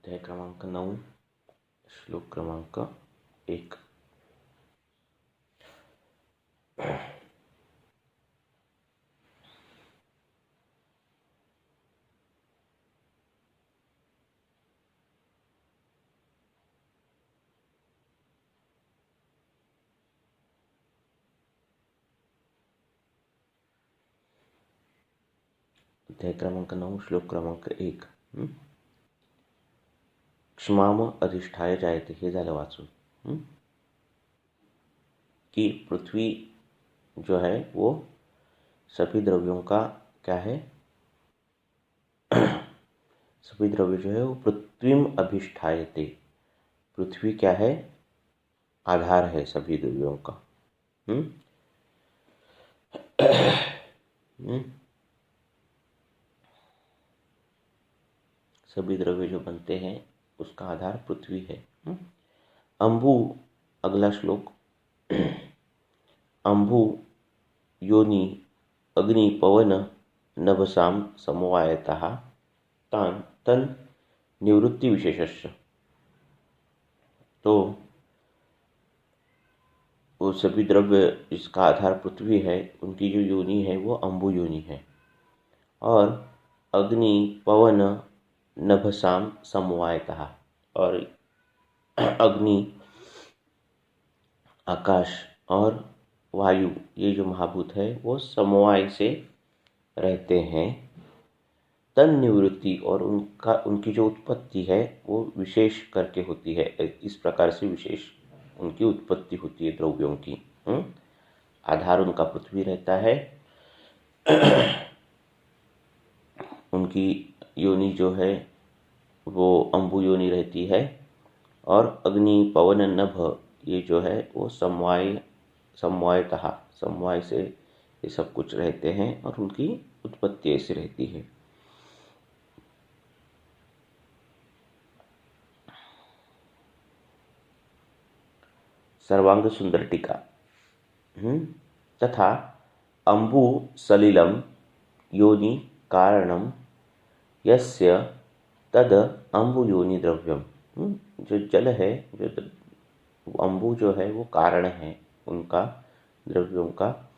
अध्याय क्रमांक 9 श्लोक क्रमांक 1। अध्याय क्रमांक 9 श्लोक क्रमांक 1। क्षमाम अधिष्ठाय जायते, हे झालं वाचून। कि पृथ्वी जो है वो सभी द्रव्यों का क्या है, सभी द्रव्य जो है वो पृथ्वीम अधिष्ठायते, पृथ्वी क्या है, आधार है सभी द्रव्यों का। सभी द्रव्य जो बनते हैं उसका आधार पृथ्वी है। अंबु, अगला श्लोक। अंबु योनि अग्नि पवन नभसाम समवायतः तान तन निवृत्ति विशेषस्य। तो वो सभी द्रव्य जिसका आधार पृथ्वी है, उनकी जो योनि है वो अंबु योनि है। और अग्नि पवन नभसाम समवायतः, और अग्नि, आकाश और वायु, ये जो महाभूत है वो समवाय से रहते हैं। तन निवृत्ति, और उनकी जो उत्पत्ति है वो विशेष करके होती है। इस प्रकार से विशेष उनकी उत्पत्ति होती है द्रव्यों की। आधार उनका पृथ्वी रहता है, उनकी योनि जो है वो अंबु योनि रहती है, और अग्नि पवन नभ ये जो है वो समवायतः, समवाय से ये सब कुछ रहते हैं और उनकी उत्पत्ति ऐसी रहती है। सर्वांग सुंदर टीका। तथा अंबु सलिलम योनि कारणम यस्य तद अंबु योनि द्रव्यम। जो जल है, जो अंबु जो है वो कारण है उनका, द्रव्यों का।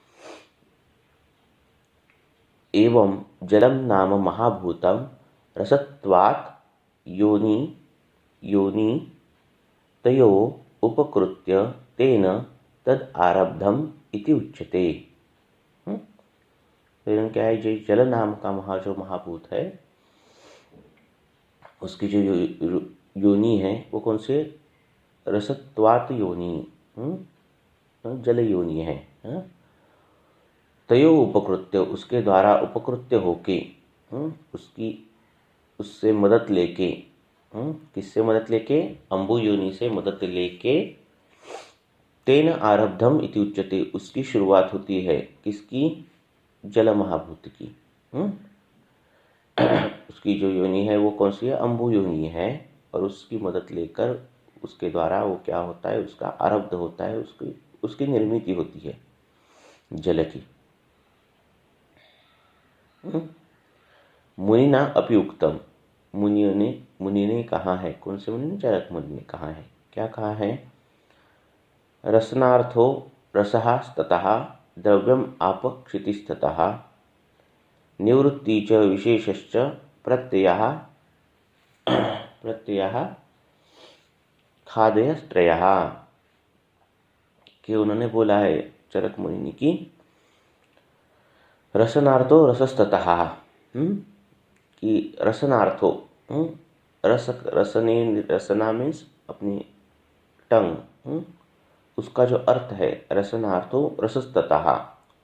एवं जलम नाम महाभूतम रसत्वात् योनि तयो उपकृत्य तेन तद आरब्धम इति उच्यते। फिर क्या है, जो जल नाम का जो महाभूत है उसकी जो योनि है वो कौन से, रसत्वात् योनि, जल योनि है। तयो उपकृत्य, उसके द्वारा उपकृत्य होके, उससे मदद लेके, किससे मदद लेके, अंबु योनि से मदद लेके, तेन आरब्धम इति उच्यते, उसकी शुरुआत होती है। किसकी, जल महाभूत की। उसकी जो योनि है वो कौन सी है, अंबु योनि है, और उसकी मदद लेकर उसके द्वारा वो क्या होता है, उसका आरब्ध होता है, उसकी निर्मिति होती है जल की। मुनिना अपि उक्तम, मुनि ने कहा है, कौन से मुनि ने, चरक मुनि ने कहा है। क्या कहा है, रसनार्थो रसः ततः द्रव्यम आप क्षितिस्ततः निवृत्ति च विशेषश्च प्रत्ययः खादयस्त्रयः। कि उन्होंने बोला है चरक मुनि ने कि रसनार्थो रसस्ततः, कि रसनार्थो, रसना मीन्स अपनी टंग, उसका जो अर्थ है, रसनार्थो रसस्ततः,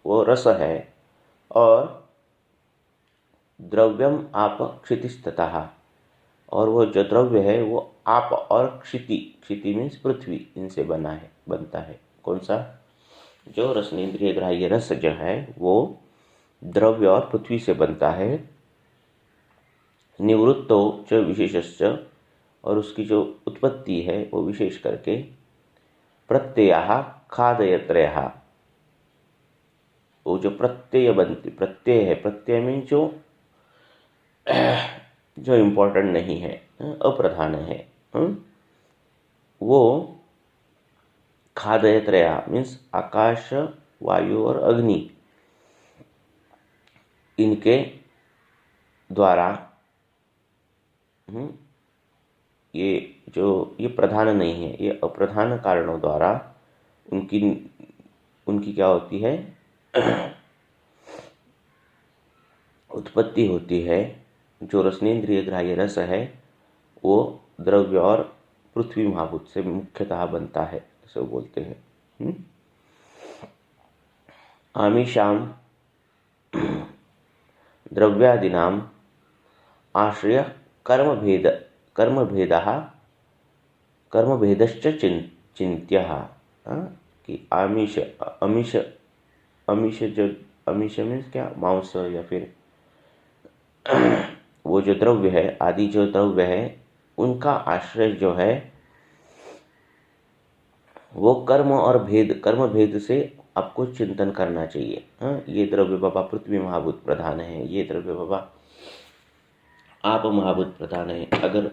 वो रस है, और द्रव्यम आप क्षितिस्ततः, और वो जो द्रव्य है वो आप और क्षिति मीन्स पृथ्वी, इनसे बनता है। कौन सा, जो रसनेन्द्रिय ग्राह्य रस जो है वो द्रव्य और पृथ्वी से बनता है। निवृत्तो च विशेषश्च, और उसकी जो उत्पत्ति है वो विशेष करके, प्रत्ययः खादयत्रयः, वो जो प्रत्यय बनती, प्रत्यय है, प्रत्यय में जो इम्पोर्टेंट नहीं है, अप्रधान है। वो खादयत्रया मीन्स आकाश, वायु और अग्नि, इनके द्वारा ये प्रधान नहीं है, ये अप्रधान कारणों द्वारा उनकी उनकी क्या होती है, उत्पत्ति होती है। जो रसनेन्द्रिय ग्राह्य रस है वो द्रव्य और पृथ्वी महाभूत से मुख्यतः बनता है, ऐसे बोलते हैं। आमिषाम द्रव्यादीनाम आश्रय कर्मभेदश्च चिन्त्यः। कि आमिष मीन्स क्या, मांस या फिर वो जो द्रव्य है, आदि जो द्रव्य है, उनका आश्रय जो है वो कर्म भेद से आपको चिंतन करना चाहिए। ये द्रव्य बाबा पृथ्वी महाभूत प्रधान है, ये द्रव्य बाबा आप महाभूत प्रधान है। अगर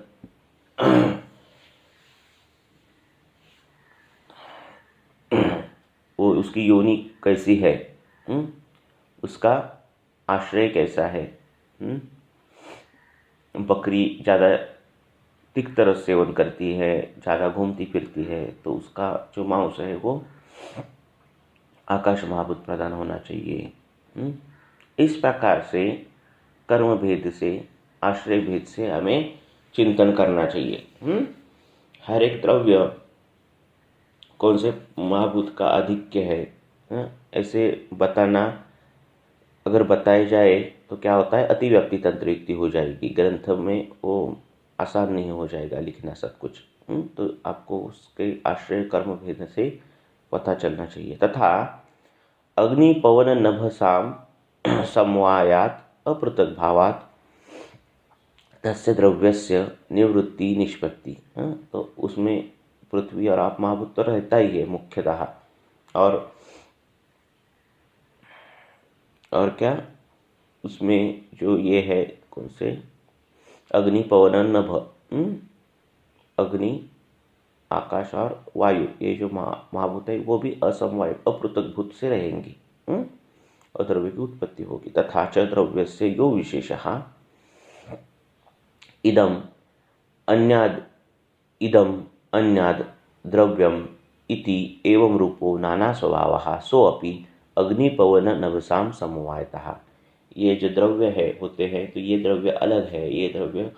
वो उसकी योनि कैसी है, उसका आश्रय कैसा है। बकरी ज़्यादा तिक्त रस सेवन करती है, ज़्यादा घूमती फिरती है, तो उसका जो मांस है वो आकाश महाभूत प्रधान होना चाहिए। इस प्रकार से कर्म भेद से, आश्रय भेद से हमें चिंतन करना चाहिए। हर एक द्रव्य कौन से महाभूत का आधिक्य है, ऐसे बताना अगर बताया जाए तो क्या होता है, अतिव्याप्ति तंत्र युक्ति हो जाएगी, ग्रंथ में वो आसान नहीं हो जाएगा लिखना सब कुछ। तो आपको उसके आश्रय कर्म भेद से पता चलना चाहिए। तथा अग्नि पवन नभसाम समवायात अपृथक भावात तस्य द्रव्यस्य निवृत्ति निष्पत्ति। तो उसमें पृथ्वी और आप महाभूत तो रहता ही है मुख्यतः, और क्या उसमें जो ये है कौन से अग्नि पवन नभ, अग्नि आकाश और वायु, ये जो महाभूत है वो भी असमवाय अपृथक भूत से रहेंगी और द्रव्य की उत्पत्ति होगी। तथा च द्रव्य से यो विशेषः इदम अन्याद द्रव्यम इति एवं रूपो नाना स्वभावः सोऽपि अग्निपवन नभसाम समवायतः। ये जो द्रव्य है होते हैं, तो ये द्रव्य अलग है, ये द्रव्य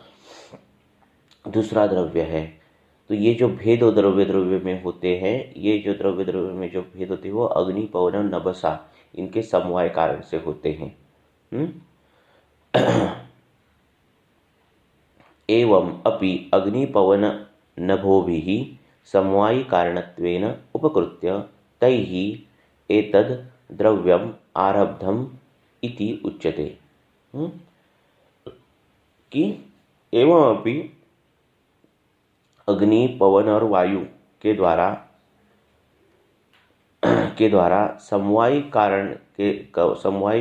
दूसरा द्रव्य है। तो ये जो भेद द्रव्य में होते हैं, ये जो द्रव्य में जो भेद होते हैं वो अग्नि पवन नभसा इनके समवाय कारण से होते हैं। एवं अपि अग्निपवन नभोभिः समवायी कारणत्वेन उपकृत्य तैः एतद् द्रव्यम् आरब्धम् इति उच्यते। कि एवं अपि अग्नि पवन और वायु के द्वारा समवायी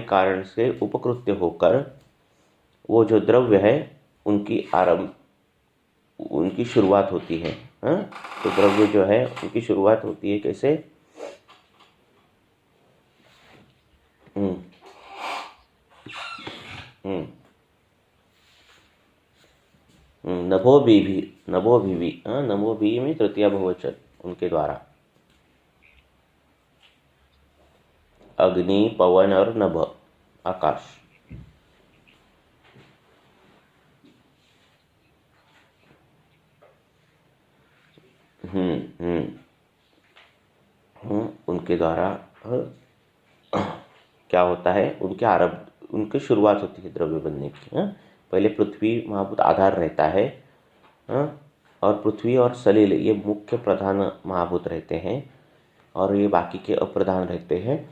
कारण से उपकृत्य होकर वो जो द्रव्य है उनकी शुरुआत होती है। तो द्रव्य जो है उनकी शुरुआत होती है कैसे, नभोभिः में तृतीया बहुवचन, उनके द्वारा अग्नि पवन और नभ आकाश। उनके द्वारा क्या होता है, उनकी शुरुआत होती है द्रव्य बनने की। पहले पृथ्वी महाभूत आधार रहता है, और पृथ्वी और सलिल ये मुख्य प्रधान महाभूत रहते हैं, और ये बाकी के अप्रधान रहते हैं,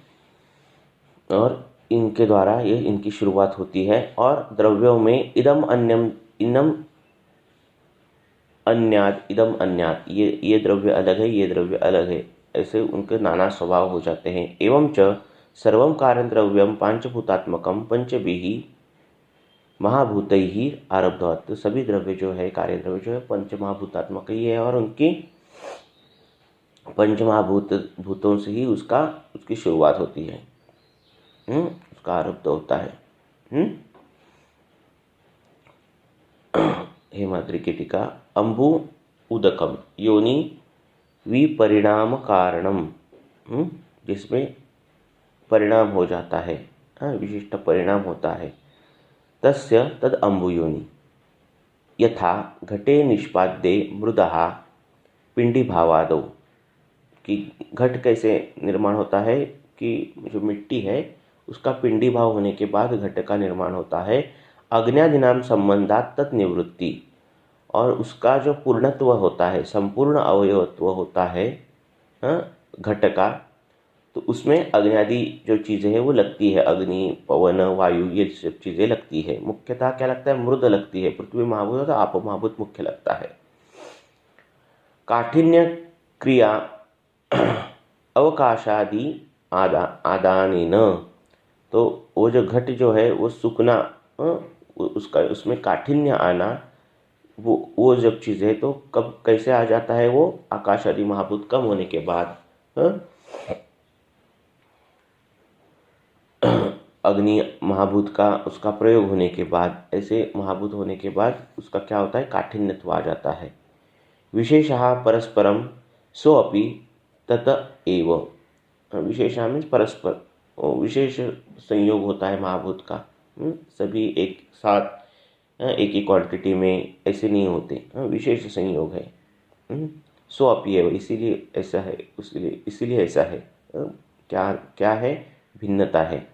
और इनके द्वारा ये इनकी शुरुआत होती है। और द्रव्यों में इदम अन्याद, ये द्रव्य अलग है, ये द्रव्य अलग है, ऐसे उनके नाना स्वभाव हो जाते हैं। एवं च सर्वं कारण द्रव्यम पांचभूतात्मकम पंचभिः महाभूत ही आरब्धवत, तो सभी द्रव्य जो है, कार्य द्रव्य जो है पंचमहाभूतात्मक ही है और उनकी पंचमहाभूत भूतों से ही उसकी शुरुआत होती है। उसका आरब्ध होता है। हेमाद्रि की टीका, अम्बु उदकम योनि विपरिणाम कारणम, जिसमें परिणाम हो जाता है, विशिष्ट परिणाम होता है। तस्य तद अम्बु योनि यथा घटे निष्पाद्ये मृदः पिंडी भावादौ, कि घट कैसे निर्माण होता है कि जो मिट्टी है उसका पिंडी भाव होने के बाद घट का निर्माण होता है। अग्न्यादिनाम संबंधात तत् निवृत्ति, और उसका जो पूर्णत्व होता है, संपूर्ण अवयवत्व होता है घट का, तो उसमें अग्नि जो चीज़ें हैं वो लगती है, अग्नि पवन वायु ये सब चीज़ें लगती है। मुख्यतः क्या लगता है, मृद लगती है, पृथ्वी महाभूत और आप महाभूत मुख्य लगता है। काठिन्य क्रिया अवकाशादि आदानेन, तो वो जो घट जो है वो सूखना, उसका उसमें काठिन्य आना, वो जब चीज़ है तो कब कैसे आ जाता है, वो आकाश आदि महाभूत कम होने के बाद, अग्नि महाभूत का उसका प्रयोग होने के बाद, ऐसे महाभूत होने के बाद उसका क्या होता है, काठिन्यत्व आ जाता है। विशेषः परस्परम सोअपि तत एव, विशेषः मीन्स परस्पर, विशेष संयोग होता है महाभूत का, सभी एक साथ एक ही क्वांटिटी में ऐसे नहीं होते, विशेष संयोग है। सोअपि एव, इसीलिए ऐसा है, इसीलिए ऐसा है। क्या क्या है, भिन्नता है।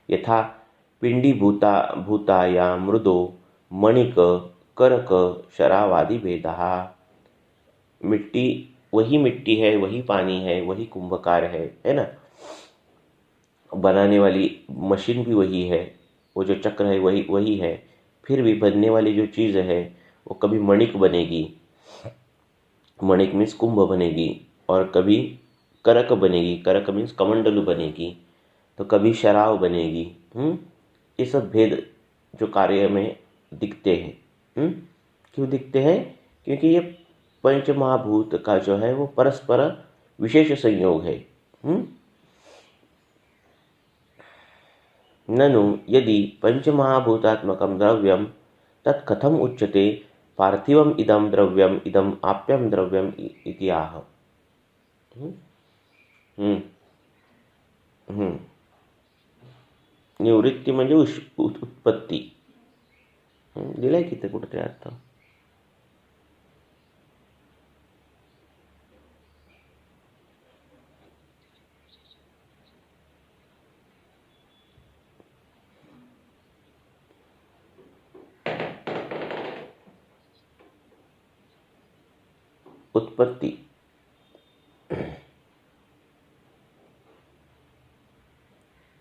यथा पिंडी भूताया मृदो मणिक करक शरावादि भेदः, मिट्टी वही मिट्टी है, वही पानी है, वही कुंभकार है ना, बनाने वाली मशीन भी वही है, वो जो चक्र है वही है, फिर भी बनने वाली जो चीज़ है वो कभी मणिक बनेगी, मणिक मीन्स कुंभ बनेगी, और कभी करक बनेगी, करक मीन्स कमंडलू बनेगी, तो कभी शराव बनेगी। ये सब भेद जो कार्य में दिखते हैं। क्यों दिखते हैं, क्योंकि ये पंचमहाभूत का जो है वो परस्पर विशेष संयोग है। ननु यदि पंचमहाभूतात्मकं द्रव्यम तत् कथम उच्यते पार्थिवम इदम द्रव्यम इदम आप्यम द्रव्यम इति आह। निवृत्ती म्हणजे उत्पत्ती, दिलाय की ते कुठेतरी अर्थ। उत्पत्ती,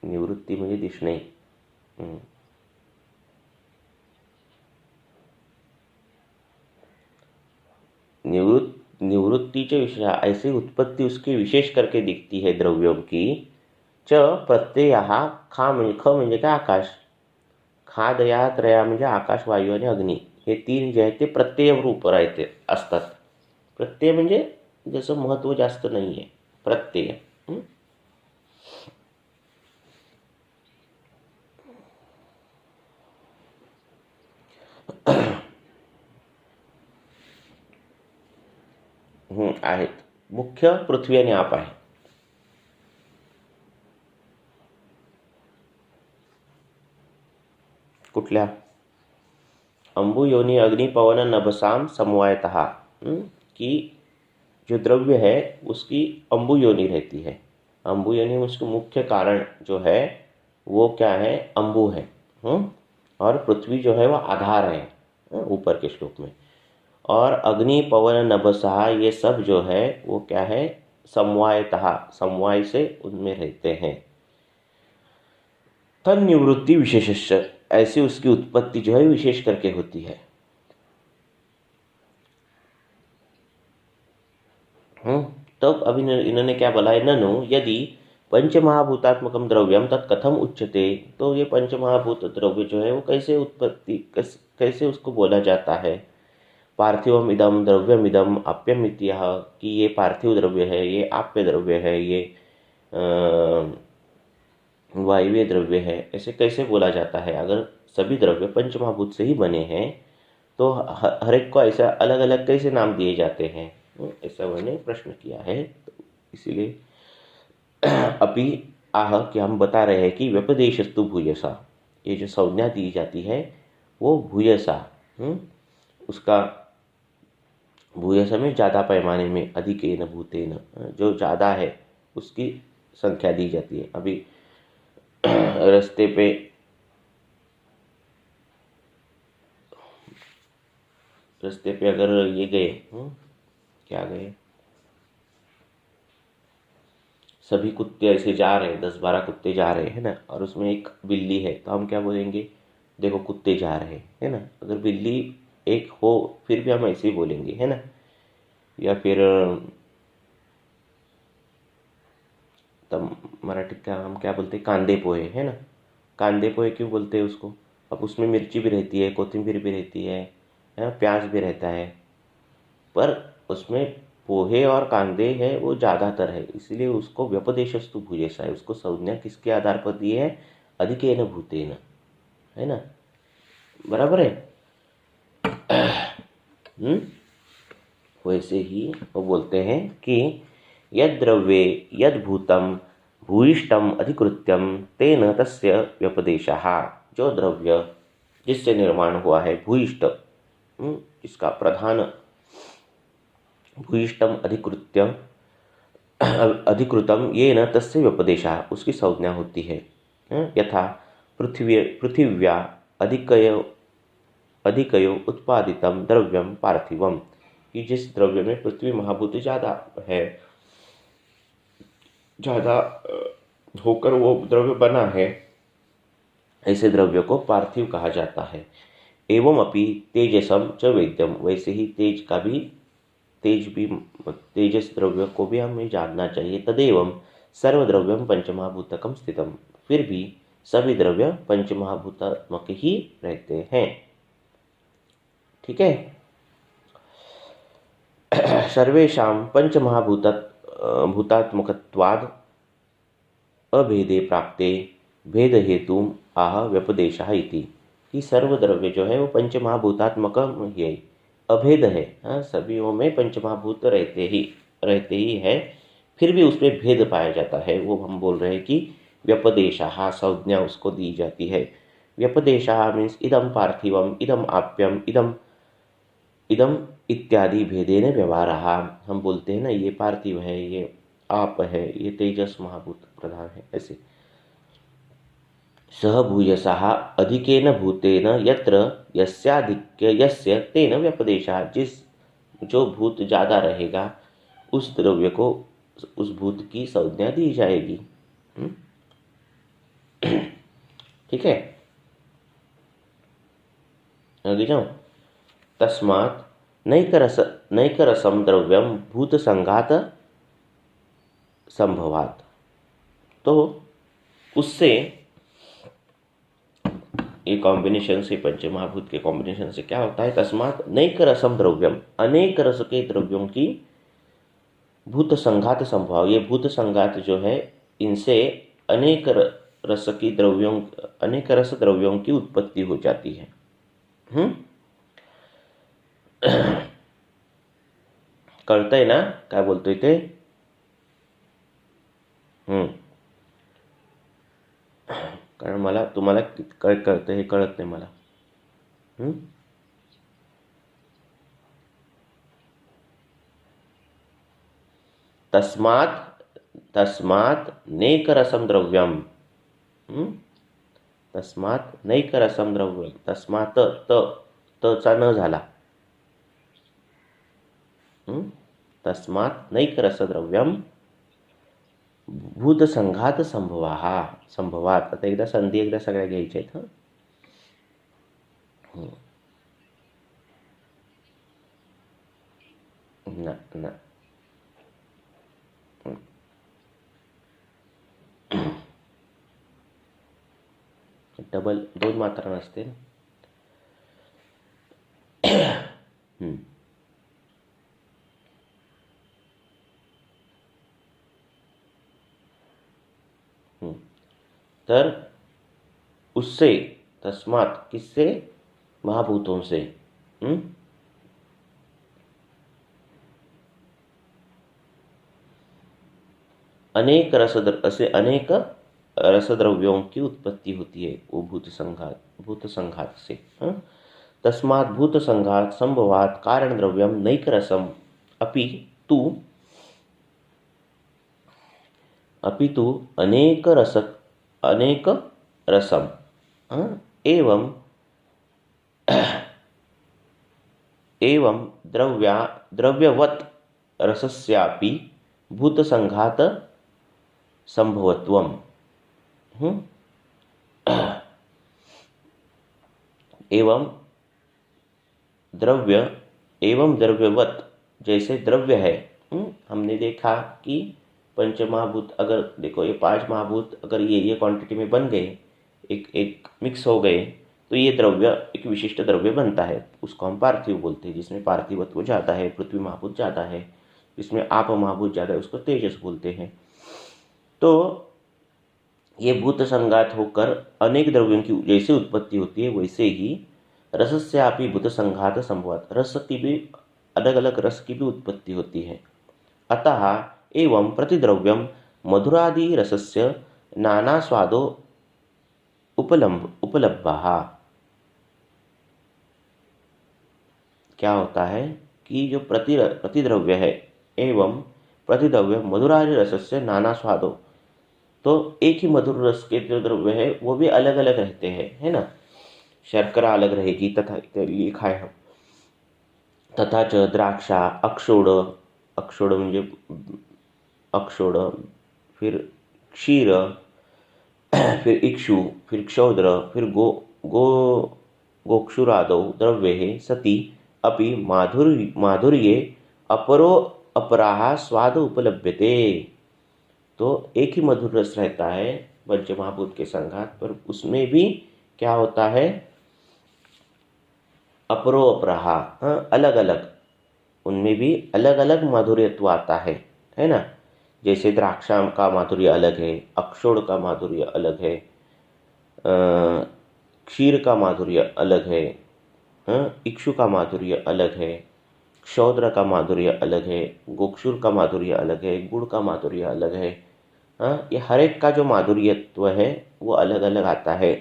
निवृत्ती म्हणजे दिसणे। निवृत्ति विषय, ऐसी उत्पत्ति उसकी विशेष करके दिखती है द्रव्यों की। च प्रत्यय खा म्हणजे ख म्हणजे काय, आकाश, खा दया त्रया म्हणजे आकाश वायू आणि अग्नी, हे तीन जे आहेत ते प्रत्यय रूप राहते असतात। प्रत्यय म्हणजे जसं महत्त्व जास्त नाही आहे, प्रत्यय। आहेत, मुख्य पृथ्वी आणि आप आहे। कुठल्या, अंबु योनि अग्नि पवन नभसाम समवायतः, कि जो द्रव्य है उसकी अंबु योनि रहती है। अंबु योनि उसके मुख्य कारण जो है वो क्या है, अंबु है। और पृथ्वी जो है वो आधार है, ऊपर के श्लोक में। और अग्नि पवन नभसः ये सब जो है वो क्या है, समवायतः, समवाय से उनमें रहते हैं। तन निवृत्ति विशेषस्य, ऐसी उसकी उत्पत्ति जो है विशेष करके होती है। तब अभी इन्होंने क्या बोला है, ननु यदि पंचमहाभूतात्मकम द्रव्यम तत्कथम उच्यते। तो ये पंचमहाभूत द्रव्य जो है वो कैसे उसको बोला जाता है। पार्थिवम इदम द्रव्यम इदम आप्यम इत्यह, कि ये पार्थिव द्रव्य है, ये आप्य द्रव्य है, ये वायवीय द्रव्य है, ऐसे कैसे बोला जाता है। अगर सभी द्रव्य पंचमहाभूत से ही बने हैं तो हर एक को ऐसा अलग अलग कैसे नाम दिए जाते हैं। ऐसा मैंने प्रश्न किया है। तो इसीलिए अभी आह कि हम बता रहे हैं कि व्यपदेशस्तु भूयसा, ये जो संज्ञा दी जाती है वो भूयसा, उसका भूयसा में ज़्यादा पैमाने में, अधिकेन भूतेन, जो ज़्यादा है उसकी संख्या दी जाती है। अभी रास्ते पे अगर ये गए, क्या गए, सभी कुत्ते ऐसे जा रहे हैं, 10-12 कुत्ते जा रहे हैं ना, और उसमें एक बिल्ली है, तो हम क्या बोलेंगे, देखो कुत्ते जा रहे हैं, है ना। अगर बिल्ली एक हो फिर भी हम ऐसे ही बोलेंगे, है ना। या फिर तब मराठी का हम क्या बोलते हैं, कांदे पोहे, है ना। कांदे पोहे क्यों बोलते हैं उसको, अब उसमें मिर्ची भी रहती है, कोथिंबीर भी रहती है, प्याज भी रहता है, पर उसमें पोहे और कांदे है वो ज़्यादातर है, इसलिए उसको व्यपदेशस्तु भूयसा है। उसको संज्ञा किसके आधार पर दी है, अधिकेन भूतेन, है ना, बराबर है। वैसे ही वो बोलते हैं कि यद द्रव्ये यद भूतम भूयिष्ठम अधिकृत्यम तेन तस्य व्यपदेशः। जो द्रव्य जिससे निर्माण हुआ है भूयिष्ठ, इसका प्रधान, भूयिष्ठम अधिकृत्यम अधिकृतम ये न तस्य व्यपदेशः, उसकी संज्ञा होती है। यथा पृथिव्या अधिकयो उत्पादितम द्रव्यम पार्थिवम, कि जिस द्रव्य में पृथ्वी महाभूत ज़्यादा है, ज़्यादा होकर वो द्रव्य बना है, ऐसे द्रव्य को पार्थिव कहा जाता है। एवं अपि तेजसम च वेद्यम, वैसे ही तेजस द्रव्य को भी हमें जानना चाहिए। तदेवं सर्वद्रव्यम पंचमहाभूतकम स्थितम, फिर भी सभी द्रव्य पंचमहाभूतात्मक ही रहते हैं, ठीक है। सर्वेषां भूतात्मकत्वाद अभेदे प्राप्ते भेद हेतु आह व्यपदेशः इति, कि सर्वद्रव्य जो है वो पंचमहाभूतात्मक ही है, अभेद है। सभी में पंचमहाभूत रहते ही है, फिर भी उसमें भेद पाया जाता है, वो हम बोल रहे हैं कि व्यपदेशः, संज्ञा उसको दी जाती है। व्यपदेशः मीन्स इदम पार्थिवम, इदम आप्यम, इदम इदम इत्यादि भेदेन व्यवहार। हम बोलते हैं ना, ये पार्थिव है, ये आप है, ये तेजस महाभूत प्रधान है, ऐसे। सह भूयसः अधिकेन भूतेन यत्र यस्याधिक्य यस्य तेन व्यपदेशः, जो भूत ज़्यादा रहेगा उस द्रव्य को उस भूत की संज्ञा दी जाएगी। ठीक है, आगे जाऊँ। तस्मात् नैकरसम द्रव्यम भूत संघात संभवात, तो उससे ये कॉम्बिनेशन से, पंचमहाभूत के कॉम्बिनेशन से क्या होता है, तस्मात् नैक रसम द्रव्यम, अनेक रस के द्रव्यों की भूत संघात संभव, ये भूत संघात जो है इनसे अनेक रस द्रव्यों की उत्पत्ति हो जाती है। कळतंय ना काय बोलतोय ते। कारण मला तुम्हाला काय कळतं हे कळत नाही मला। तस्मात् नैकरसम द्रव्यम, तस्मात् नैकरसम द्रव्यम, तस्मात् तचा न झाला, तस्मात् नैकरसद्रव्यम भूतसंघात संभवात। आता एकदा संधी एकदा सगळ्या घ्यायच्या आहेत। ना डबल दोन मात्रा नसते ना. तर उससे, तस्मात किससे, महाभूतों से. अनेक अनेक रसद्रव्यों की उत्पत्ति होती है वो भूत संघात से. तस्मात् भूत संघात संभवात कारण द्रव्यम नैक रसम अपि तु अनेक रसम एवं द्रव्यवत् रसस्यापि भूत संघात संभवत्वम. एवं द्रव्यवत, जैसे द्रव्य है. हमने देखा कि पंचमहाभूत, अगर देखो ये 5 महाभूत अगर ये क्वांटिटी में बन गए, एक मिक्स हो गए, तो ये द्रव्य एक विशिष्ट द्रव्य बनता है. उसको हम पार्थिव बोलते हैं, जिसमें पार्थिवत्व ज़्यादा है. पृथ्वी महाभूत ज़्यादा है, जिसमें आप महाभूत ज़्यादा है, उसको तेजस बोलते हैं. तो ये भूत संघात होकर अनेक द्रव्यों की जैसे उत्पत्ति होती है, वैसे ही रसस्यापि भूत संघात संभवात, रस की भी अलग अलग रस की भी उत्पत्ति होती है. अतः एवं प्रतिद्रव्यम मधुरादि रसस्य नाना स्वादो उपलब्धा. क्या होता है कि जो प्रतिद्रव्य है, एवं प्रतिद्रव्य मधुरादि रसस्य नाना स्वादो, तो एक ही मधुर रस के जो द्रव्य है वो भी अलग अलग रहते हैं, है ना. शर्करा अलग रहेगी, तथा लिखा है तथा च द्राक्षा, अक्षोड़ म्हणजे अक्षोड़, फिर क्षीर, फिर इक्षु, फिर क्षौद्र, फिर गोक्षुरादौ द्रव्ये सति अपि माधुर्ये अपराः स्वाद उपलभ्यते. तो एक ही मधुर रस रहता है पंचमहाभूत के संघात पर, उसमें भी क्या होता है, अपराः, अलग अलग, उनमें भी अलग अलग माधुर्यत्व आता है ना. जैसे द्राक्षा का माधुर्य अलग है, अक्षोड़ का माधुर्य अलग है, क्षीर का माधुर्य अलग है, इक्षु का माधुर्य अलग है, क्षौद्र का माधुर्य अलग है, गोक्षुर का माधुर्य अलग है, गुड़ का माधुर्य अलग है. ये हर एक का जो माधुर्यत्व है वो अलग अलग आता है.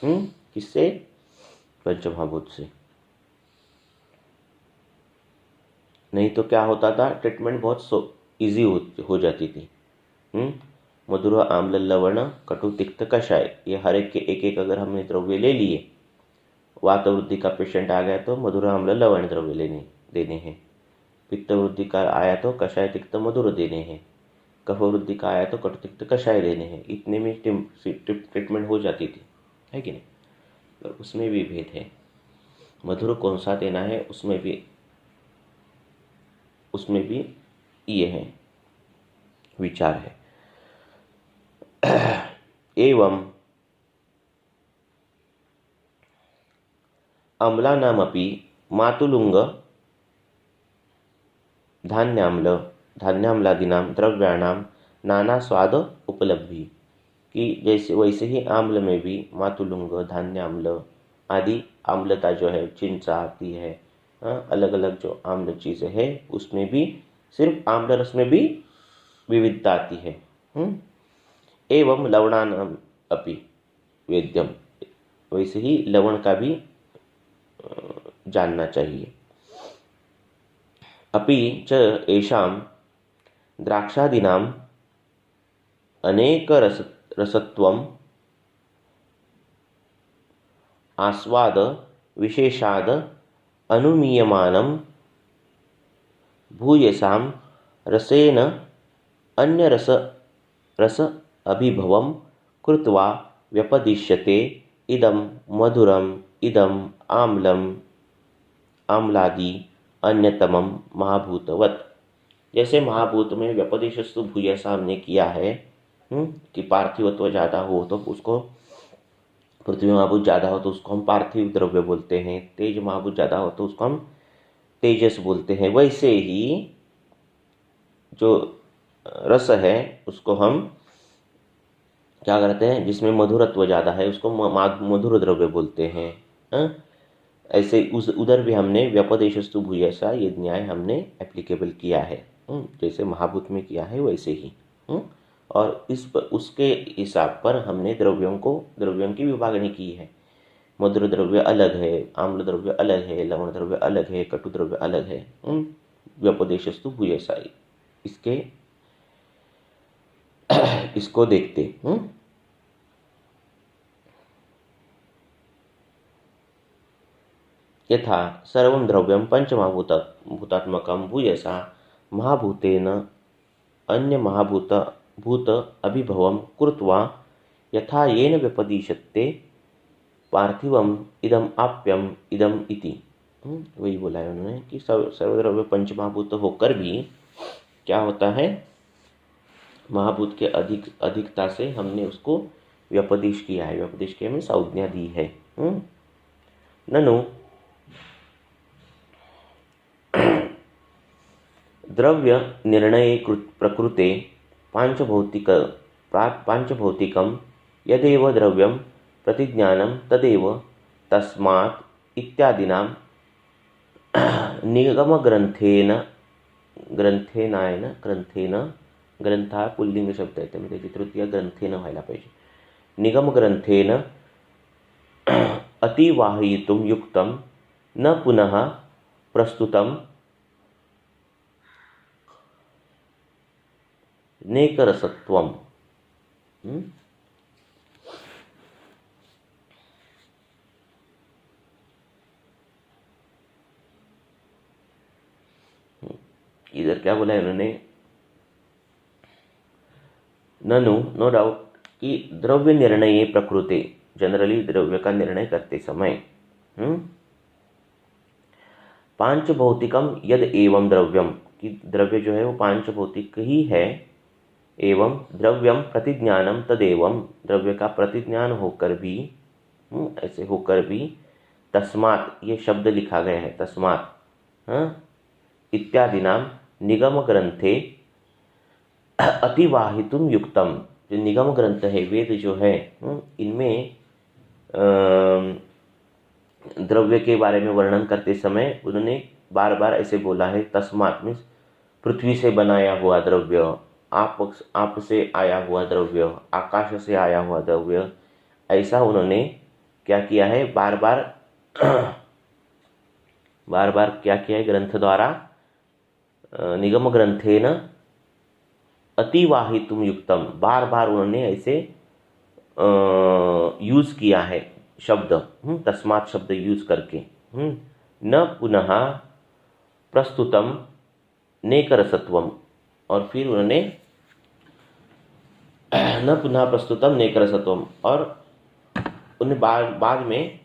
किससे, पंचमहाभूत से. नहीं तो क्या होता था, ट्रीटमेंट बहुत इजी हो जाती थी. मधुर, आम्ल, लवण, कटु, तिक्त, कषाय, ये हर एक के एक अगर हमने द्रव्य ले लिए, वात वृद्धि का पेशेंट आ गया तो मधुर, आम्ल, लवण द्रव्य देने हैं. पित्त वृद्धि का आया तो कषाय, तिक्त, मधुर देने हैं. कफ वृद्धि का आया तो कटु, तिक्त, कषाय देने हैं. इतने में ट्रीटमेंट हो जाती थी, है कि नहीं. पर उसमें भी भेद है, मधुर कौन सा देना है, उसमें भी ये है, विचार है. एवं अम्लानामपि मातुलुंग धान्याम्लादीनां द्रव्याणां नाना स्वाद उपलब्धि. कि जैसे वैसे ही आम्ल में भी मातुलुंग, धान्याम्ल आदि आम्लता जो है, चिंचा आती है, अलग अलग जो आम्ल चीज़ें हैं, उसमें भी सिर्फ आम्ल रस में भी विविधता आती है. एवं लवणानाम अपि वेद्यम, वैसे ही लवण का भी जानना चाहिए. अपि च एषां द्राक्षादीनाम् अनेक रसत्वम् आस्वाद विशेषाद अनुमीयमानं भूयसां रसेन अन्य रस अभिभवं कृत्वा व्यपदिश्यते. इदं मधुरम, इदं आम्लादि अन्यतमम महाभूतवत्. जैसे महाभूत में व्यपदिशस्तु भूयसा हमने किया है कि पार्थिवत्व ज़्यादा हो तो उसको पृथ्वी महाभूत ज़्यादा हो तो उसको हम पार्थिव द्रव्य बोलते हैं, तेज महाभूत ज़्यादा हो तो उसको हम तेजस बोलते हैं। वैसे ही जो रस है उसको हम क्या करते हैं, जिसमें मधुरत्व ज़्यादा है उसको मधुर द्रव्य बोलते हैं। हाँ? ऐसे उस उधर भी हमने व्यपदेशस्तु भूयसा ये न्याय हमने एप्लीकेबल किया है। जैसे महाभूत में किया है वैसे ही। और उसके हिसाब पर हमने द्रव्यों की विभागनी की है। मधुर द्रव्य अलग है, आम्ल द्रव्य अलग है, लवण द्रव्य अलग है, कटु द्रव्य अलग है। व्यपदेशस्तु भूयसा इसको देखते। यथा सर्वं द्रव्यं पंचमहाभूतात्मकं भूयसा महाभूतेन अन्यमहाभूत अभिभवं कृत्वा यथा येन व्यपदिश्यते पार्थिवम इदम आप्यम इदम इति। वही बोला है उन्होंने कि सर्वद्रव्य पंचमहाभूत होकर भी क्या होता है, महाभूत के अधिकता से हमने उसको व्यपदेश किया है। व्यपदेश के में संज्ञा दी है। ननु द्रव्य निर्णये प्रकृते पांचभौतिकं यदेव द्रव्यं प्रतिज्ञानं तदेव तस्मात् इत्यादिनां ग्रंथेन ग्रंथा पुल्लिंग शब्द आहे त्यामुळे त्याची तृतीय ग्रंथेन व्हायला पाहिजे। निगमग्रंथेन अतिवाहयितुं युक्तं न पुनः प्रस्तुतं नेकरसत्वम। इधर क्या बोला है उन्होंने, ननु नो डाउट कि द्रव्य निर्णय प्रकृति, जनरली द्रव्य का निर्णय करते समय पांच भौतिकम यद एवं द्रव्यम, कि द्रव्य जो है वो पांच भौतिक ही है, एवं द्रव्यम प्रतिज्ञानम तदेवम, द्रव्य का प्रतिज्ञान होकर भी ऐसे होकर भी तस्मात्, ये शब्द लिखा गया है तस्मात् इत्यादि नाम निगम ग्रंथे अतिवाहितुम युक्तम, जो निगम ग्रंथ है वेद जो है इनमें द्रव्य के बारे में वर्णन करते समय उन्होंने बार बार ऐसे बोला है तस्मात्, मीन्स पृथ्वी से बनाया हुआ द्रव्य, आप से आया हुआ द्रव्य, आकाश से आया हुआ द्रव्य, ऐसा उन्होंने क्या किया है, बार बार क्या किया है ग्रंथ द्वारा, निगम ग्रंथेन अतिवाहितुम युक्तम, बार बार उन्होंने ऐसे यूज किया है शब्द, तस्मात् शब्द यूज करके, न पुनः प्रस्तुतम नेकरसत्वम, और फिर उन्होंने न पुनः प्रस्तुतम नेकरसत्वम, और उन्हें बाद में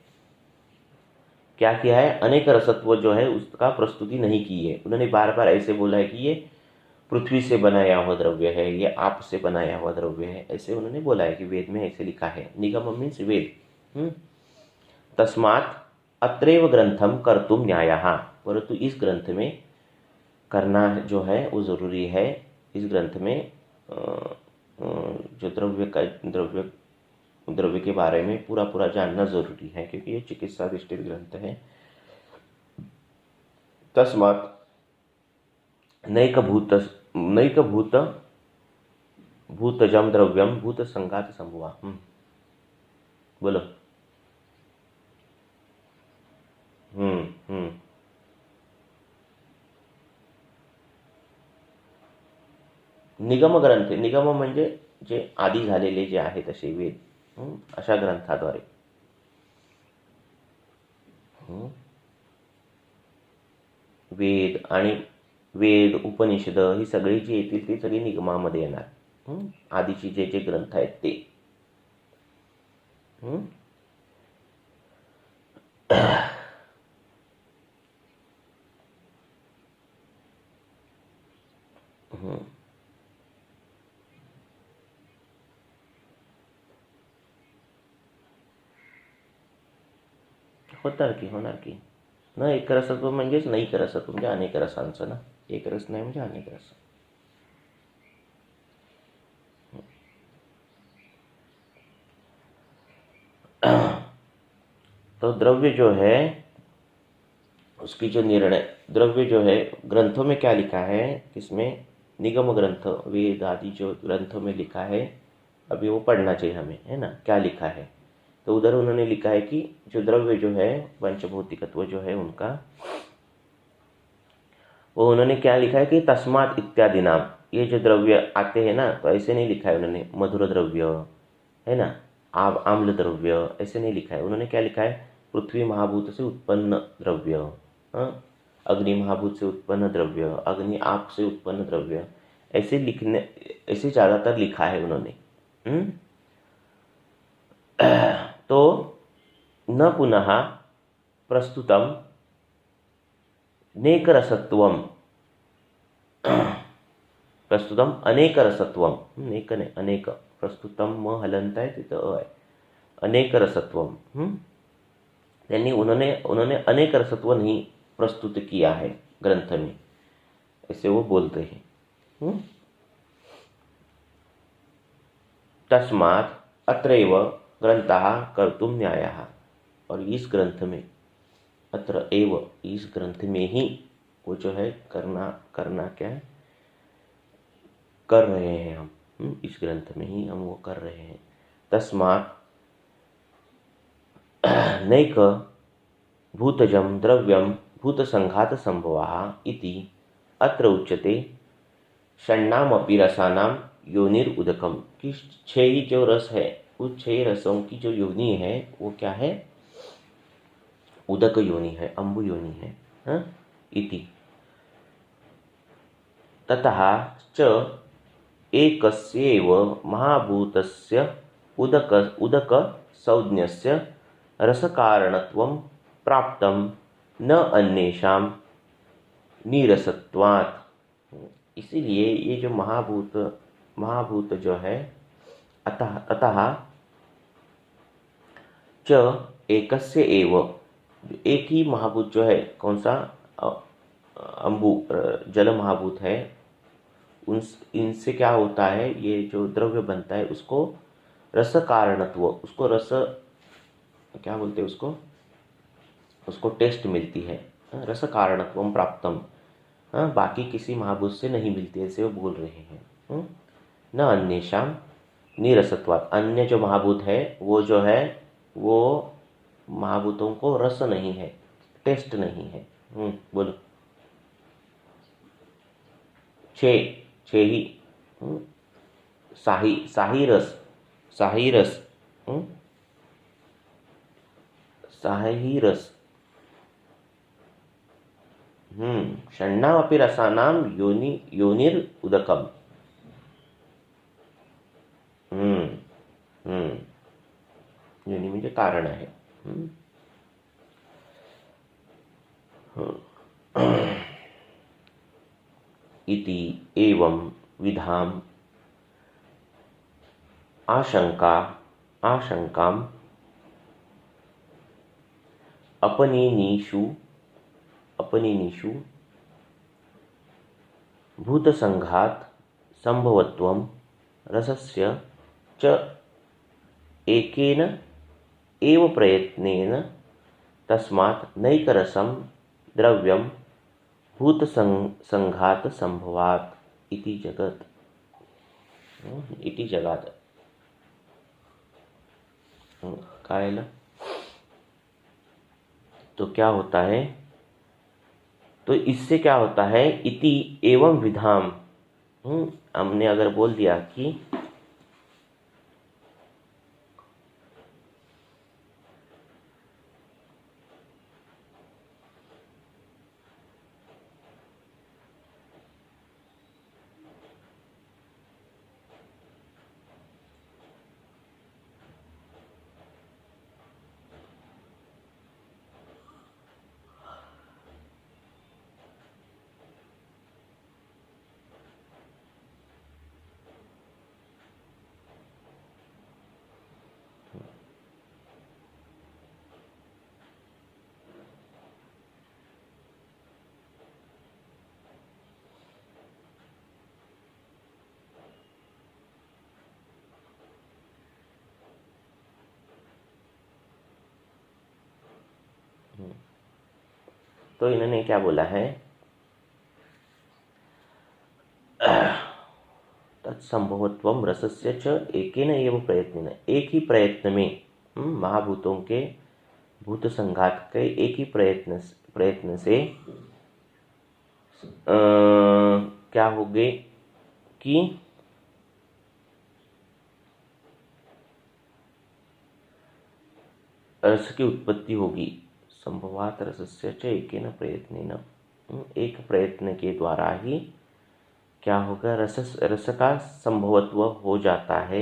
क्या किया है, अनेक रसत्व जो है उसका प्रस्तुति नहीं की है। उन्होंने बार बार ऐसे बोला है कि ये पृथ्वी से बनाया हुआ द्रव्य है, ये आप से बनाया हुआ द्रव्य है, ऐसे उन्होंने बोला है कि वेद में ऐसे लिखा है। निगम मीन्स वेद। तस्मात् अत्रैव ग्रंथम कर्तुम न्यायः, परंतु इस ग्रंथ में करना जो है वो जरूरी है। इस ग्रंथ में जो द्रव्य के बारे में पूरा जानना जरूरी है, क्योंकि ये चिकित्सा अधिष्ठित ग्रंथ है। तस्मात् भूतजम द्रव्यम भूत संघात संभवा। बोलो। निगम ग्रंथ, निगम म्हणजे जे आधी झालेले जे आहेत असे वेद, अशा ग्रंथाद्वारे वेद उपनिषद ही सगळी जी येतील ती सगळी निगमामध्ये येणार। आधीची जे ग्रंथ आहेत ते। होणार की. न एक रसत्व म्हणजेच नाही रसत्व, म्हणजे अनेक रसांचं ना. एक रस नाही म्हणजे अनेक रस. तो द्रव्य जो है उसकी जो निर्णय, द्रव्य जो है ग्रंथों में क्या लिखा है, किसमें, निगम ग्रंथ, वेद आदि जो ग्रंथों में लिखा है, अभी वो पढ़ना चाहिए हमें, है ना, क्या लिखा है. तो उधर उन्होंने लिखा है कि जो द्रव्य जो है, पंचभौतिकत्व जो है उनका, वो उन्होंने क्या लिखा है कि तस्मात् इत्यादि नाम. ये जो द्रव्य आते हैं ना, तो ऐसे नहीं लिखा है उन्होंने मधुर द्रव्य, है ना, आम्ल द्रव्य, ऐसे नहीं लिखा है. उन्होंने क्या लिखा है, पृथ्वी महाभूत से उत्पन्न द्रव्य, अग्नि महाभूत से उत्पन्न द्रव्य, अग्नि आप से उत्पन्न द्रव्य, ऐसे लिखने, ऐसे ज़्यादातर लिखा है उन्होंने. तो न पुनः प्रस्तुतम नेकरसत्वम, प्रस्तुतम अनेक रसत्वम, नेक नाही अनेक, प्रस्तुतम म हलंत आहे तिथं अ आहे, अनेक रसत्वम. त्यांनी उन्होंने अनेक रसत्व नहीं प्रस्तुत किया है ग्रंथ में, ऐसे वो बोलते हैं. तस्मात् अत्रैव ग्रंथः कर्तुम न्यायः. और इस ग्रंथ में, अत्र एव, इस ग्रंथ में ही वो जो है करना क्या है, कर रहे हैं हम. इस ग्रंथ में ही हम वो कर रहे हैं. तस्मात् नैक भूतजम द्रव्यम भूतसंघात संभवः इति अत्र उच्यते. षण्णामपि रसानाम योनिर उदकम, कि 6 जो रस है, उस 6 रसों की जो योनि है वो क्या है, उदक योनि है, अम्बु योनि है. इति ततः च एकस्यैव महाभूतस्य उदक संज्ञस्य रसकारणत्वं प्राप्तं न अन्येषां नीरसत्वात्. इसीलिए ये जो महाभूत जो है, अतः च एकस्य एव, एक ही महाभूत जो है, कौन सा, अम्बु जल महाभूत है, इनसे क्या होता है, ये जो द्रव्य बनता है उसको रस कारणत्व, उसको रस क्या बोलते हैं उसको टेस्ट मिलती है, रस कारणत्वम प्राप्तम. बाकी किसी महाभूत से नहीं मिलती, ऐसे वो बोल रहे हैं. न अन्येषाम निरसत्वात्, अन्य जो महाभूत है वो जो है, वो महाभूतों को रस नहीं है, टेस्ट नहीं है. बोलो. 6 ही. शाही रस, शाही रस, शाही रस. षण्णामपि रसानां योनिर उदकम. योनि म्हणजे कारण आहे. इति एवं विधाम आशंकाम अपनीनीषु भूतसंघात संभवत्वं रसस्य च एकेन एव प्रयत्नेन. तस्मात् नैकरसं द्रव्यं भूतसंघात संभवात् इति जगत. इति जगात काय ना, तो क्या होता है, तो इससे क्या होता है, इति एवं विधाम. हमने अगर बोल दिया कि तो इन्होंने क्या बोला है, तत्संभवत्वम रसस्य च एकेन एव प्रयत्नेन, एक ही प्रयत्न में महाभूतों के भूत संघात के एक ही प्रयत्न से क्या होगे कि रस की उत्पत्ति होगी। संभवात रसस्य च एकेन प्रयत्नेन, एक प्रयत्न के द्वारा ही क्या होगा, रस का संभवत्व हो जाता है।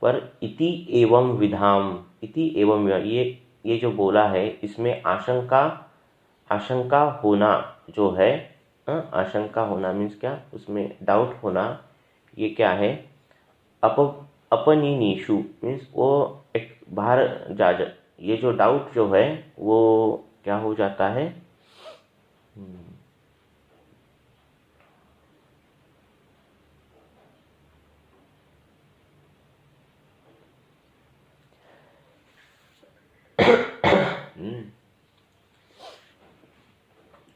पर इति एवं विधाम, इति एवं, ये जो बोला है इसमें आशंका होना जो है, आशंका होना मीन्स क्या, उसमें डाउट होना, ये क्या है, अपनिनीशु मीन्स वो एक बाहर ये जो डाउट जो है वो क्या हो जाता है,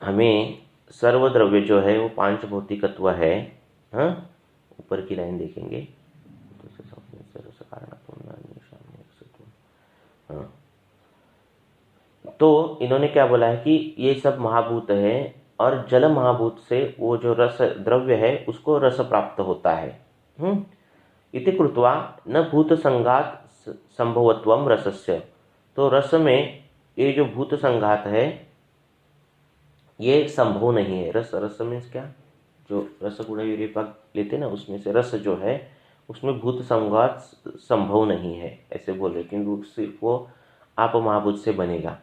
हमें सर्वद्रव्य जो है वो पांच भौतिकत्व है। हाँ, ऊपर की लाइन देखेंगे, हाँ, तो इन्होंने क्या बोला है कि ये सब महाभूत है और जल महाभूत से वो जो रस द्रव्य है उसको रस प्राप्त होता है। इति कृत्वा न भूत संघात संभवत्वम रसस्य, तो रस में ये जो भूत संघात है ये संभव नहीं है। रस मीन्स क्या, जो रसगुण विपाक लेते ना उसमें से रस जो है उसमें भूत संघात संभव नहीं है, ऐसे बोल रहे, क्योंकि सिर्फ वो आप महाभूत से बनेगा।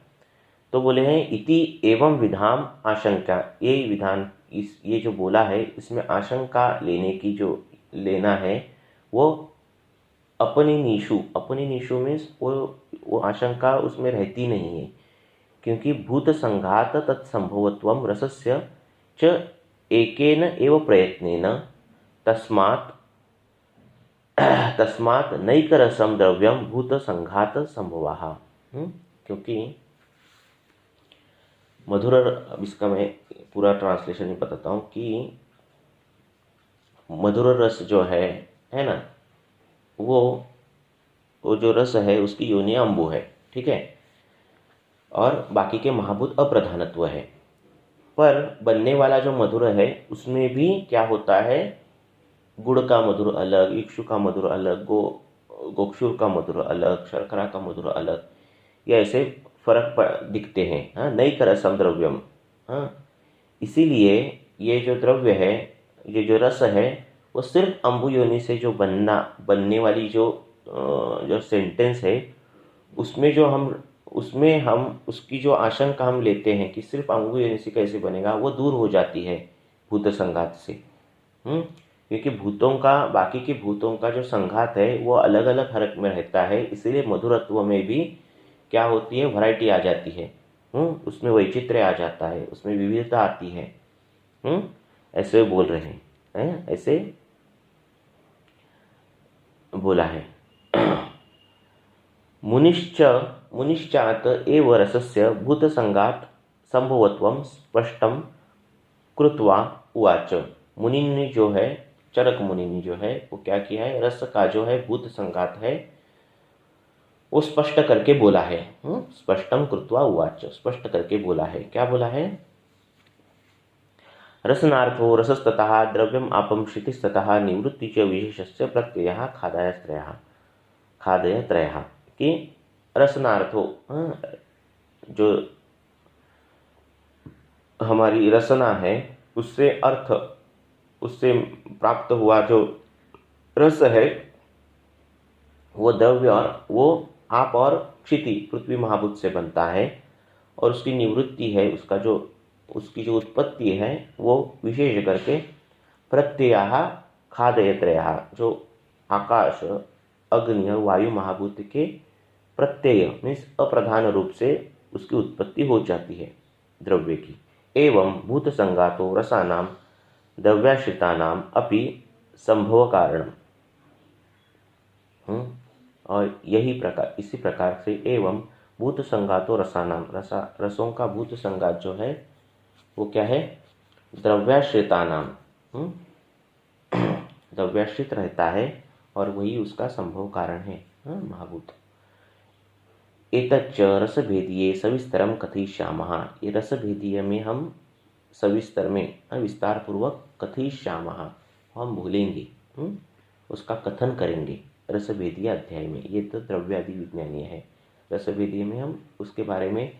तो बोले हैं इति एवं विधाम आशंका, ये विधान ये जो बोला है इसमें आशंका लेने की जो लेना है वो अपनिनीशु मीन्स वो आशंका उसमें रहती नहीं है, क्योंकि भूत संघात तत्संभवत्वम रसस्य च एकेन एव प्रयत्नेन तस्मात् नैकरसम द्रव्यम भूत संघात संभवाः। क्योंकि मधुर, अब इसका मैं पूरा ट्रांसलेशन ही बताता हूँ कि मधुर रस जो है ना, वो जो रस है उसकी योनि अम्बु है, ठीक है, और बाकी के महाभूत अप्रधानत्व है। पर बनने वाला जो मधुर है उसमें भी क्या होता है, गुड़ का मधुर अलग, इक्षु का मधुर अलग, गोक्षुर का मधुर अलग, शर्करा का मधुर अलग, ये ऐसे फर्क दिखते हैं। हाँ, नई करसम द्रव्यम, हाँ, इसीलिए ये जो द्रव्य है, ये जो रस है वो सिर्फ अम्बु योनि से जो बनने वाली जो सेंटेंस है उसमें हम उसकी जो आशंका हम लेते हैं कि सिर्फ अम्बु योनि से कैसे बनेगा, वो दूर हो जाती है भूत संघात से। क्योंकि बाकी के भूतों का जो संघात है वो अलग अलग हरक में रहता है, इसीलिए मधुरत्व में भी क्या होती है, वैरायटी आ जाती है। उसमें वैचित्र्य आ जाता है, उसमें विविधता आती है। ऐसे बोल रहे हैं, ऐसे बोला है। मुनिश्चात एव रसस्य भूत संघात संभवत्वम स्पष्टम कृत्वा उवाच। मुनि ने जो है, चरक मुनि ने जो है वो क्या किया है, रस का जो है भूत संघात है वो स्पष्ट करके बोला है। स्पष्टम कृत्वा उवाच, स्पष्ट करके बोला है। क्या बोला है, रसनार्थो रसस्ततः द्रव्यम आपम क्षितिस्ततः निवृत्ति च विशेषस्य प्रत्ययः खादयत्रयः, कि रसनार्थो, जो हमारी रसना है उससे अर्थ, उससे प्राप्त हुआ जो रस है वो द्रव्य और वो आप और क्षिति पृथ्वी महाभूत से बनता है, और उसकी निवृत्ति है, उसकी जो उत्पत्ति है वो विशेष करके प्रत्ययः खादयत्रयः, जो आकाश, अग्नि और वायु महाभूत के प्रत्यय मीन्स अप्रधान रूप से उसकी उत्पत्ति हो जाती है द्रव्य की। एवं भूत संघातो रसानाम द्रव्याश्रितानाम अपि संभव कारणम, और इसी प्रकार से एवं भूत संघातो रसानाम, रसों का भूत संघात जो है वो क्या है, द्रव्याश्रितानाम, द्रव्याश्रित रहता है और वही उसका संभव कारण है महाभूत। एतच्च रसभेदीय सविस्तरम कथयिष्यामः, ये रसभेदीय में हम सविस्तर में विस्तार पूर्वक कथयिष्यामः, हम भूलेंगे, उसका कथन करेंगे रसभेदीय अध्याय में। ये तो द्रव्यादि विज्ञानीय है, रसभेदीय में हम उसके बारे में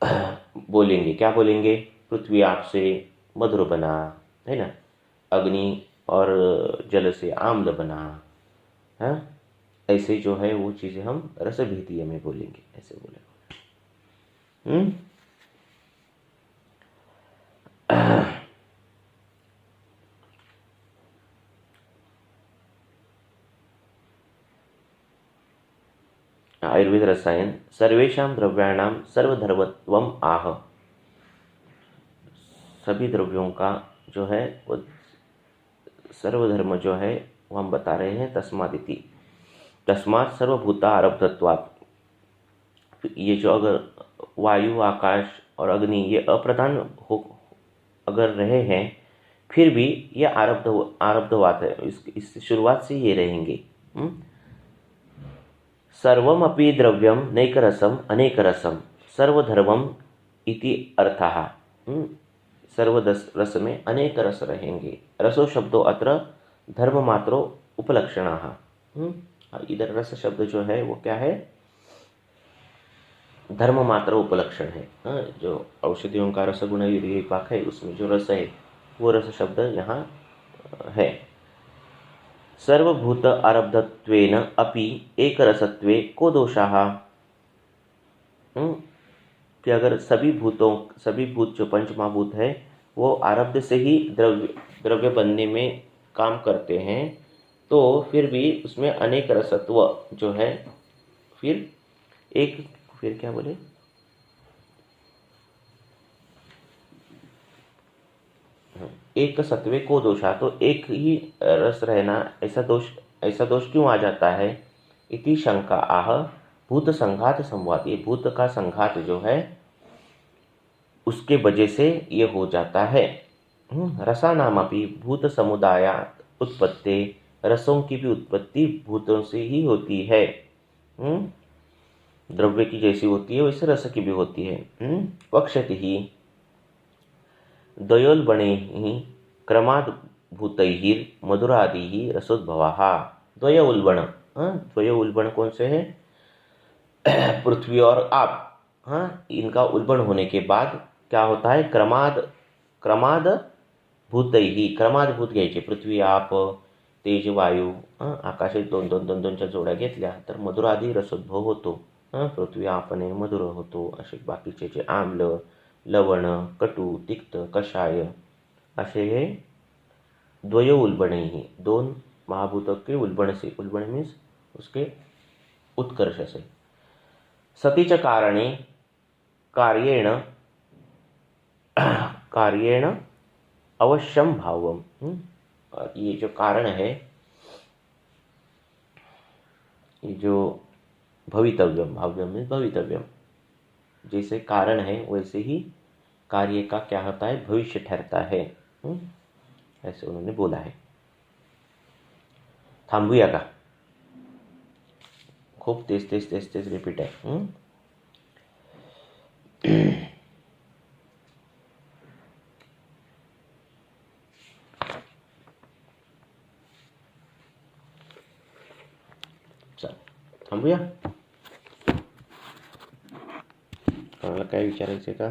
बोलेंगे। क्या बोलेंगे, पृथ्वी आपसे मधुर बना, है ना, अग्नि और जल से आम्ल बना, है, ऐसे जो है वो चीज़ें हम रसभेदीय में बोलेंगे, ऐसे बोलेंगे। आयुर्वेद रसायन, सर्वेषां द्रव्याणां सर्वधर्मत्वम आह, सभी द्रव्यों का जो है वो सर्वधर्म जो है वो हम बता रहे हैं। तस्मादिति, तस्मात् सर्वभूता आरब्धत्वात्, ये जो अगर वायु आकाश और अग्नि ये अप्रधान हो अगर रहे हैं फिर भी ये आरब्धवात है, इस शुरुआत से ये रहेंगे। सर्वमपि द्रव्यम नैकरसम अनेकरसम सर्वधर्मम इति अर्थः, सर्वदस रस में अनेक रस रहेंगे। रसो शब्दो अत्र धर्म मात्रो उपलक्षणः, इधर रस शब्द जो है वो क्या है, धर्म मात्र उपलक्षण है। जो औषधियों का रसगुण विपाक है उसमें जो रस है वो रस शब्द यहाँ है। सर्वभूत आरब्धत्वेन अपि एक रसत्वे को दोषाः, कि अगर सभी भूत जो पंचमहाभूत है वो आरब्ध से ही द्रव्य बनने में काम करते हैं, तो फिर भी उसमें अनेक रसत्व जो है, फिर क्या बोले, एक सत्वे को दोषा, तो एक ही रस रहना ऐसा दोष क्यों आ जाता है। इति शंका आह भूत संघात संवाद, ये भूत का संघात जो है उसके वजह से ये हो जाता है। रसानामपि भूत समुदायात् उत्पत्ति, रसों की भी उत्पत्ति भूतों से ही होती है। द्रव्य की जैसी होती है वैसे रस की भी होती है। वक्ष्यति ही द्वयोल्बणैः क्रमाद् भूतैः मधुरादिः रसोद्भवाः। द्वय उल्बण, द्वय उल्बण कौन से हैं, पृथ्वी और आप, इनका उल्बण होने के बाद क्या होता है, क्रमाद भूतैः, क्रमाद भूत घ्यायचे, पृथ्वी आप तेज वायू आकाशात दोन दोनच्या जोड्या घेतल्या तर मधुरादी रसोद्भव होतो। पृथ्वी आपने मधुर होतो, असे बाकीचे जे आम्ल लवण कटू तिक्त कषाय असे हे द्वय उल्बणैः, दोन महाभूतों के उल्बण से, उल्बण मीन्स उसके उत्कर्ष से। सतीच कारणे कार्येण अवश्यम भावम, ये जो कारण है, ये जो भवितव्यम, भाव्यम में भवितव्यम, जैसे कारण है वैसे ही कार्य का क्या होता है, भविष्य ठहरता है। ऐसे उन्होंने बोला है। थांबूया का, खूप तेच रिपीट आहे। चल थांबूया, कोणाला काय विचारायचं का?